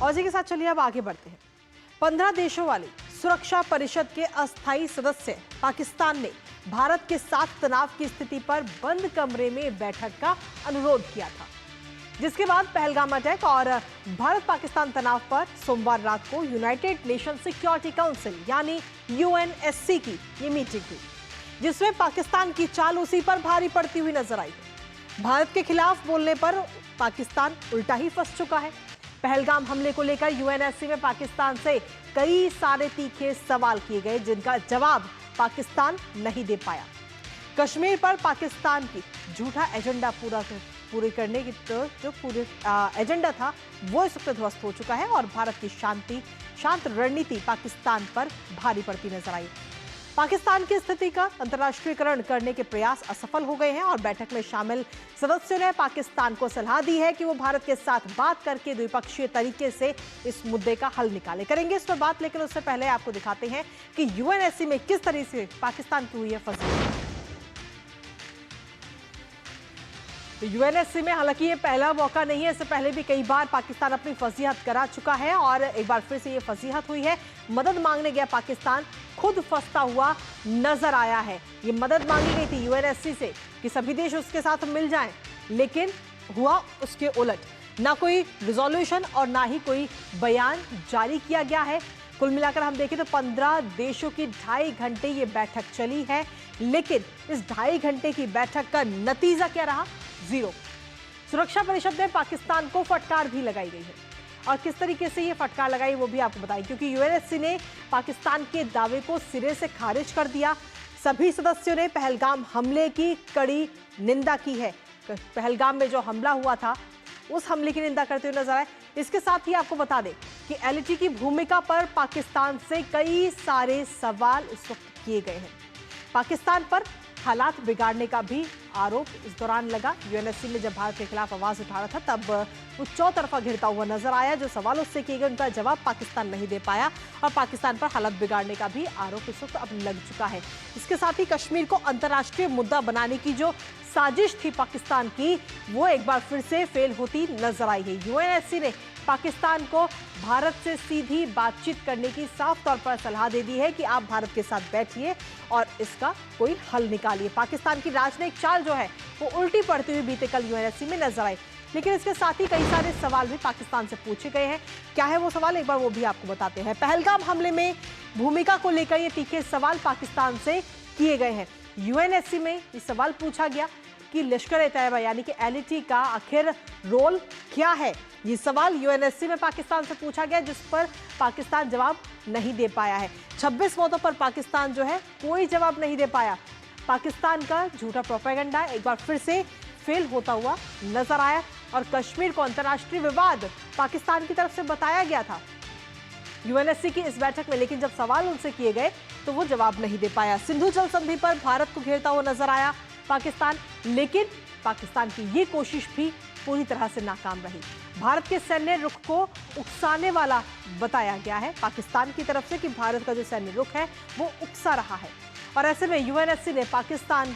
और इसी के साथ चलिए अब आगे बढ़ते हैं। 15 देशों वाली सुरक्षा परिषद के अस्थायी सदस्य पाकिस्तान ने भारत के साथ तनाव की स्थिति पर बंद कमरे में बैठक का अनुरोध किया था, जिसके बाद पहलगाम अटैक और भारत पाकिस्तान तनाव पर सोमवार रात को यूनाइटेड नेशन सिक्योरिटी काउंसिल यानी यूएनएससी की ये मीटिंग हुई, जिसमें पाकिस्तान की चाल उसी पर भारी पड़ती हुई नजर आई। भारत के खिलाफ बोलने पर पाकिस्तान उल्टा ही फंस चुका है। पहलगाम हमले को लेकर यूएनएससी में पाकिस्तान से कई सारे तीखे सवाल किए गए, जिनका जवाब पाकिस्तान नहीं दे पाया। कश्मीर पर पाकिस्तान की झूठा एजेंडा पूरी करने की जो पूरे एजेंडा था वो इस वक्त ध्वस्त हो चुका है और भारत की शांत रणनीति पाकिस्तान पर भारी पड़ती नजर आई। पाकिस्तान की स्थिति का अंतर्राष्ट्रीयकरण करने के प्रयास असफल हो गए हैं और बैठक में शामिल सदस्यों ने पाकिस्तान को सलाह दी है कि वो भारत के साथ बात करके द्विपक्षीय तरीके से इस मुद्दे का हल निकाले। करेंगे इस पर बात, लेकिन उससे पहले आपको दिखाते हैं कि यूएनएससी में किस तरह से पाकिस्तान की हुई है फंसी। यूएनएससी में हालांकि ये पहला मौका नहीं है, इससे पहले भी कई बार पाकिस्तान अपनी फजीहत करा चुका है और एक बार फिर से ये फजीहत हुई है। मदद मांगने गया पाकिस्तान खुद फंसता हुआ नजर आया है। ये मदद मांगी गई थी यूएनएससी से कि सभी देश उसके साथ मिल जाएं, लेकिन हुआ उसके उलट। ना कोई रिजोल्यूशन और ना ही कोई बयान जारी किया गया है। कुल मिलाकर हम देखें तो 15 देशों की 2.5 घंटे ये बैठक चली है, लेकिन इस 2.5 घंटे की बैठक का नतीजा क्या रहा? जीरो। सुरक्षा परिषद में पाकिस्तान को फटकार भी लगाई गई है और किस तरीके से ये फटकार लगाई वो भी आपको बताएं, क्योंकि यूएनएससी ने पाकिस्तान के दावे को सिरे से खारिज कर दिया। सभी सदस्यों ने पहलगाम हमले की कड़ी निंदा की है। पहलगाम में जो हमला हुआ था उस हमले की निंदा करते हुए नजर आए। इसके साथ ही आपको बता दें कि एलटी की भूमिका पर पाकिस्तान से कई सारे सवाल इस वक्त किए गए हैं। पाकिस्तान पर हालात बिगाड़ने का भी आरोप इस दौरान लगा। यूएनएससी में जब भारत के खिलाफ आवाज उठा रहा था तब वो चौतरफा घिरता हुआ नजर आया। जो सवाल उससे किए गए उनका जवाब पाकिस्तान नहीं दे पाया और पाकिस्तान पर हालात बिगाड़ने का भी आरोप इस वक्त अब लग चुका है। इसके साथ ही कश्मीर को अंतर्राष्ट्रीय मुद्दा बनाने की जो साजिश थी पाकिस्तान की, वो एक बार फिर से फेल होती नजर आई है। यूएनएससी ने पाकिस्तान को भारत से सीधी बातचीत करने की साफ तौर पर सलाह दे दी है कि आप भारत के साथ बैठिए और इसका कोई हल निकालिए। पाकिस्तान की राजनयिक चाल जो है वो उल्टी पड़ती हुई बीते कल यूएनएससी में नजर आई, लेकिन इसके साथ ही कई सारे सवाल भी पाकिस्तान से पूछे गए हैं। क्या है वो सवाल, एक बार वो भी आपको बताते हैं। पहलगाम हमले में भूमिका को लेकर ये तीखे सवाल पाकिस्तान से किए गए हैं। यूएनएससी में ये सवाल पूछा गया कि लश्कर-ए-तैयबा यानी कि एलटी का आखिर रोल क्या है। ये सवाल यूएनएससी में पाकिस्तान से पूछा गया, जिस पर पाकिस्तान जवाब नहीं दे पाया है। 26 मौतों पर पाकिस्तान जो है कोई जवाब नहीं दे पाया। पाकिस्तान का झूठा प्रोपेगेंडा एक बार फिर से फेल होता हुआ नजर आया और कश्मीर को अंतर्राष्ट्रीय विवाद पाकिस्तान की तरफ से बताया गया था यूएनएससी की इस बैठक में, लेकिन जब सवाल उनसे किए गए तो वो जवाब नहीं दे पाया। सिंधु जल संधि पर भारत को घेरता हुआ नजर आया पाकिस्तान, लेकिन पाकिस्तान की ये कोशिश भी पूरी तरह से नाकाम रही। भारत के सैन्य रुख को उकसाने वाला बताया गया है पाकिस्तान की तरफ से कि भारत का जो सैन्य रुख है वो उकसा रहा है और ऐसे में यूएनएससी ने पाकिस्तान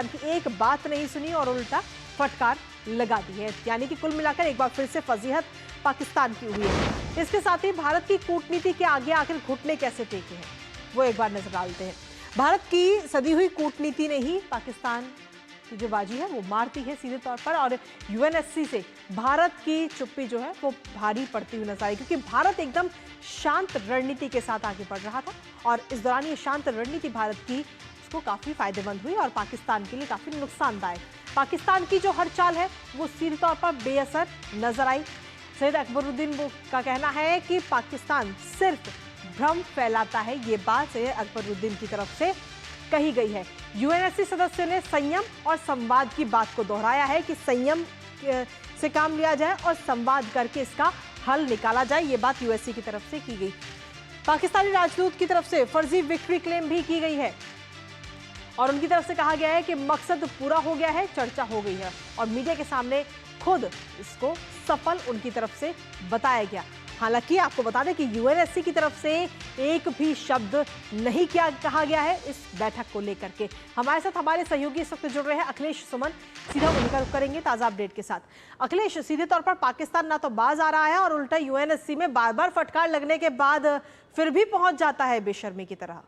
की एक बात नहीं सुनी और उल्टा फटकार लगा दी है। यानी कि कुल मिलाकर एक बार फिर से फजीहत पाकिस्तान की हुई है। इसके साथ ही भारत की कूटनीति के आगे आखिर घुटने कैसे टेके हैं वो एक बार नजर डालते हैं। भारत की सदी हुई कूटनीति ने ही पाकिस्तान की जो बाजी है वो मारती है सीधे तौर पर और यूएनएससी से भारत की चुप्पी जो है वो भारी पड़ती हुई नजर आई, क्योंकि भारत एकदम शांत रणनीति के साथ आगे बढ़ रहा था और इस दौरान ये शांत रणनीति भारत की उसको काफी फायदेमंद हुई और पाकिस्तान के लिए काफी नुकसानदायक। पाकिस्तान की जो हर चाल है वो सीधे तौर पर बेअसर नजर आई। सैयद अकबरुद्दीन का कहना है कि पाकिस्तान सिर्फ भ्रम फैलाता है। ये बात सैयद अकबरुद्दीन की तरफ से कही गई है। यूएनएससी सदस्यों ने संयम और संवाद की बात को दोहराया है कि संयम से काम लिया जाए और संवाद करके इसका हल निकाला जाए। ये बात यूएससी की तरफ से की गई। पाकिस्तानी राजदूत की तरफ से फर्जी विक्ट्री क्लेम भी की गई है और उनकी तरफ से कहा गया है कि मकसद पूरा हो गया है, चर्चा हो गई है और मीडिया के सामने खुद इसको सफल उनकी तरफ से बताया गया। हालांकि आपको बता दें कि यूएनएससी की तरफ से एक भी शब्द नहीं कहा गया है इस बैठक को लेकर के। हमारे साथ हमारे सहयोगी इस वक्त जुड़ रहे हैं अखिलेश सुमन, सीधा उन्हीं का रुख करेंगे ताजा अपडेट के साथ। अखिलेश, सीधे तौर पर पाकिस्तान ना तो बाज आ रहा है और उल्टा यूएनएससी में बार बार फटकार लगने के बाद फिर भी पहुंच जाता है बेशर्मी की तरह।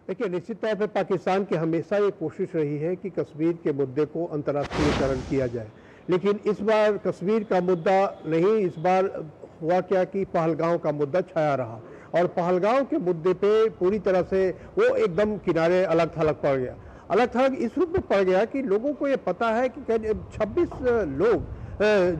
देखिए, निश्चित तौर पर पाकिस्तान की हमेशा ये कोशिश रही है कि कश्मीर के मुद्दे को अंतर्राष्ट्रीयकरण किया जाए, लेकिन इस बार कश्मीर का मुद्दा नहीं, इस बार हुआ क्या कि पहलगांव का मुद्दा छाया रहा और पहलगांव के मुद्दे पे पूरी तरह से वो एकदम किनारे अलग थलग पड़ गया। अलग थलग इस रूप में पड़ गया कि लोगों को ये पता है कि 26 लोग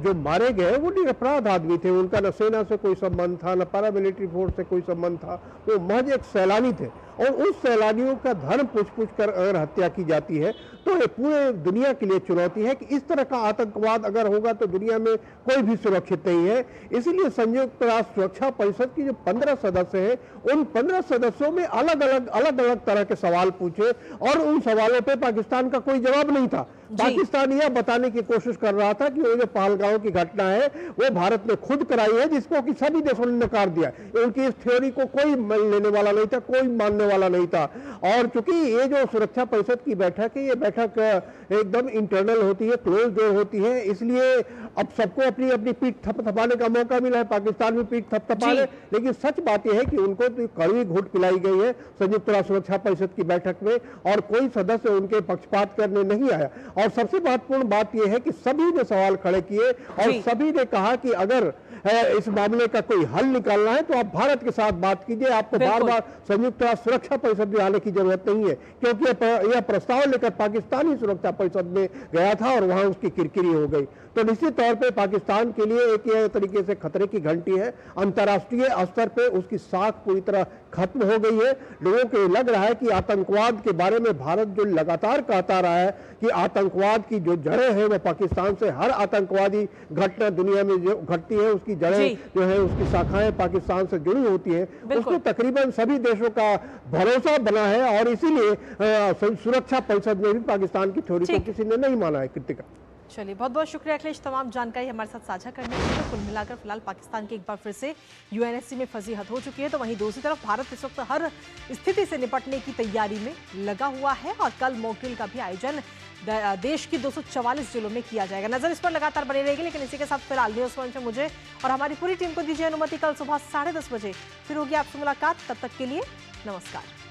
जो मारे गए वो निरपराध आदमी थे, उनका न सेना से कोई संबंध था, न पैरामिलिट्री फोर्स से कोई संबंध था, वो महज एक सैलानी थे और उस सैलानियों का धर्म पूछ कर अगर हत्या की जाती है तो ये पूरे दुनिया के लिए चुनौती है कि इस तरह का आतंकवाद अगर होगा तो दुनिया में कोई भी सुरक्षित नहीं है। इसीलिए संयुक्त राष्ट्र सुरक्षा परिषद की जो 15 सदस्य हैं, उन 15 सदस्यों में अलग अलग तरह के सवाल पूछे और उन सवालों पे पाकिस्तान का कोई जवाब नहीं था। पाकिस्तान यह बताने की कोशिश कर रहा था कि वो जो पहलगांव की घटना है वो भारत ने खुद कराई है, जिसको कि सभी देशों ने नकार दिया। उनकी इस थ्योरी को कोई लेने वाला नहीं था, कोई मानने वाला नहीं था। और चूंकि ये जो सुरक्षा परिषद की बैठक है, ये बैठक एकदम इंटरनल होती है, क्लोज डोर होती है, इसलिए अब सबको अपनी अपनी पीठ थपथपाने का मौका मिला है। पाकिस्तान में पीठ थपथपा ले, लेकिन सच बात यह है कि उनको तो कड़वी घूंट पिलाई गई है संयुक्त राष्ट्र सुरक्षा परिषद की बैठक में और कोई सदस्य उनके पक्षपात करने नहीं आया। और सबसे महत्वपूर्ण बात यह है कि सभी ने सवाल खड़े किए और सभी ने कहा कि अगर इस मामले का कोई हल निकालना है तो आप भारत के साथ बात कीजिए, आपको बार बार संयुक्त राष्ट्र सुरक्षा परिषद में आने की जरूरत नहीं है, क्योंकि यह प्रस्ताव लेकर पाकिस्तान ही सुरक्षा परिषद में गया था और वहां उसकी किरकिरी हो गई। तो निश्चित तौर पे पाकिस्तान के लिए एक तरीके से खतरे की घंटी है। अंतर्राष्ट्रीय स्तर पे उसकी साख पूरी तरह खत्म हो गई है। लोगों को लग रहा है कि आतंकवाद के बारे में भारत जो लगातार कहता रहा है कि आतंकवाद की जो जड़ें हैं वो पाकिस्तान से, हर आतंकवादी घटना दुनिया में जो घटती है उसकी जड़ें जो है, उसकी शाखाएं पाकिस्तान से जुड़ी होती है, उसको तकरीबन सभी देशों का भरोसा बना है और इसीलिए सुरक्षा परिषद में भी पाकिस्तान की थ्योरी को किसी ने नहीं माना है। कृतिका, चलिए, बहुत बहुत शुक्रिया अखिलेश तमाम जानकारी हमारे साथ साझा करने के लिए। कुल मिलाकर फिलहाल पाकिस्तान की एक बार फिर से यूएनएससी में फजीहत हो चुकी है, तो वहीं दूसरी तरफ भारत इस वक्त हर स्थिति से निपटने की तैयारी में लगा हुआ है और कल मॉक ड्रिल का भी आयोजन देश की 244 जिलों में किया जाएगा। नजर इस पर लगातार बनी रहेगी, लेकिन इसी के साथ फिलहाल न्यूज़ पॉइंट में मुझे और हमारी पूरी टीम को दीजिए अनुमति। कल सुबह 10:30 बजे फिर होगी आपसे मुलाकात। तब तक के लिए नमस्कार।